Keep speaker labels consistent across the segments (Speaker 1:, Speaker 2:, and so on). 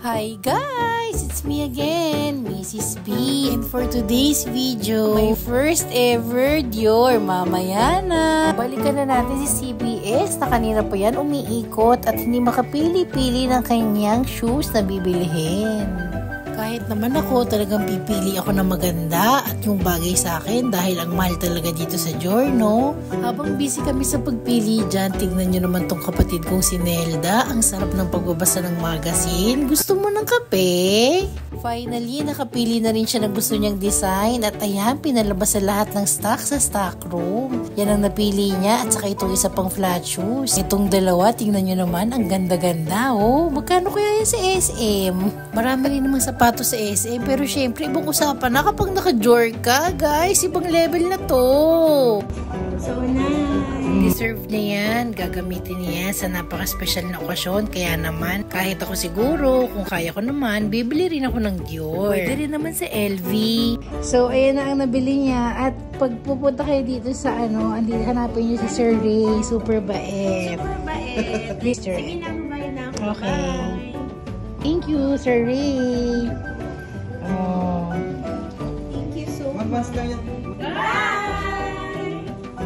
Speaker 1: Hi guys! It's me again, Mrs. B. And for today's video, my first ever Dior mamaya na. Balikan na natin si CBS na kanina pa yan umiikot at hindi makapili-pili ng kanyang shoes na bibilihin. Kahit naman ako, talagang pipili ako ng maganda at yung bagay sa akin dahil ang mahal talaga dito sa Dior, no? Habang busy kami sa pagpili dyan, tignan nyo naman tong kapatid kong si Nelda. Ang sarap ng pagbabasa ng magazine. Gusto mo ng kape? Finally, nakapili na rin siya ng gusto niyang design at ayan, pinalabas sa lahat ng stock sa stock room. Yan ang napili niya at saka itong isa pang flat shoes. Itong dalawa, tingnan nyo naman, ang ganda-ganda, oh. Magkano kaya yan sa SM? Marami rin namang sapatos sa SM, pero syempre, ibang usapan na kapag naka-Dior ka, guys. Ibang level na to.
Speaker 2: So nice.
Speaker 1: Deserve niya yan. Gagamitin niya sa napaka-special na okasyon. Kaya naman, kahit ako siguro, kung kaya ko naman, bibili rin ako ng Dior. Pwede rin naman sa LV.
Speaker 2: So, ayan na ang nabili niya. At pag pupunta kayo dito sa hanapin niyo si Sir Ray. Super bae.
Speaker 3: Super bae.
Speaker 2: Mr.
Speaker 3: Sige na, kumain na ako.
Speaker 2: Okay.
Speaker 3: Bye.
Speaker 2: Thank you, Sir Ray. Oh.
Speaker 3: Thank you so much. Bye!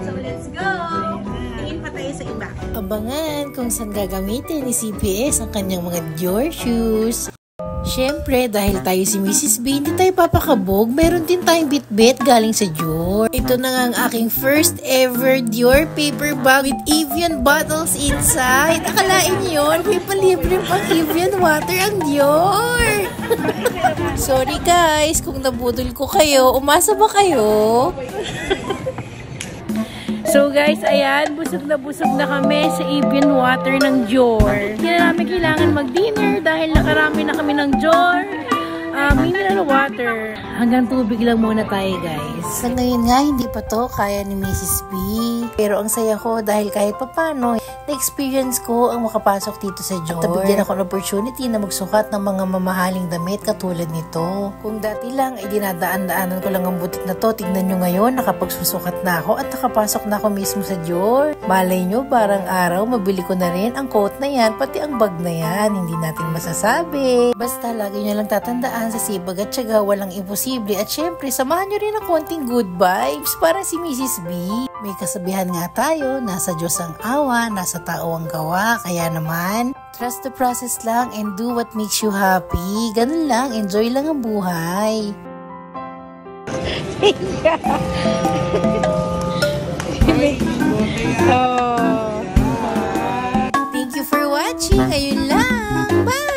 Speaker 3: So, let's go! Tingin pa tayo sa iba.
Speaker 1: Abangan kung saan gagamitin ni CBS ang kanyang mga Dior shoes. Siyempre, dahil tayo si Mrs. B, hindi tayo papakabog. Meron din tayong bit-bit galing sa Dior. Ito na nga ang aking first ever Dior paper bag with Evian bottles inside. Akalain yun, may palibre pang Evian water ang Dior. Sorry guys, kung nabudol ko kayo, umasa ba kayo?
Speaker 2: So guys, ayan, busog na kami sa Evian water ng Dior. Hindi na namin kailangan mag-dinner dahil nakarami na kami ng Dior mineral water. Hanggang tubig lang muna tayo, guys.
Speaker 1: Sa ngayon nga, hindi pa to kaya ni Mrs. B. Pero ang saya ko dahil kahit papano, na-experience ko ang makapasok dito sa Dior. At nabigyan ako ng opportunity na magsukat ng mga mamahaling damit katulad nito. Kung dati lang ay dinadaan-daanan ko lang ang butik na to, tignan nyo ngayon, nakapagsusukat na ako at nakapasok na ako mismo sa Dior. Malay nyo, parang araw, mabili ko na rin ang coat na yan, pati ang bag na yan. Hindi natin masasabi. Basta lagi nyo lang tatandaan sa sibag at tiyaga, walang imposible. At syempre, samahan nyo rin ng konting good vibes para si Mrs. B. May kasabihan nga tayo, nasa Diyos ang awa, nasa tao ang gawa. Kaya naman, trust the process lang and do what makes you happy. Ganun lang, enjoy lang ang buhay. Thank you for watching. Ayun lang. Bye!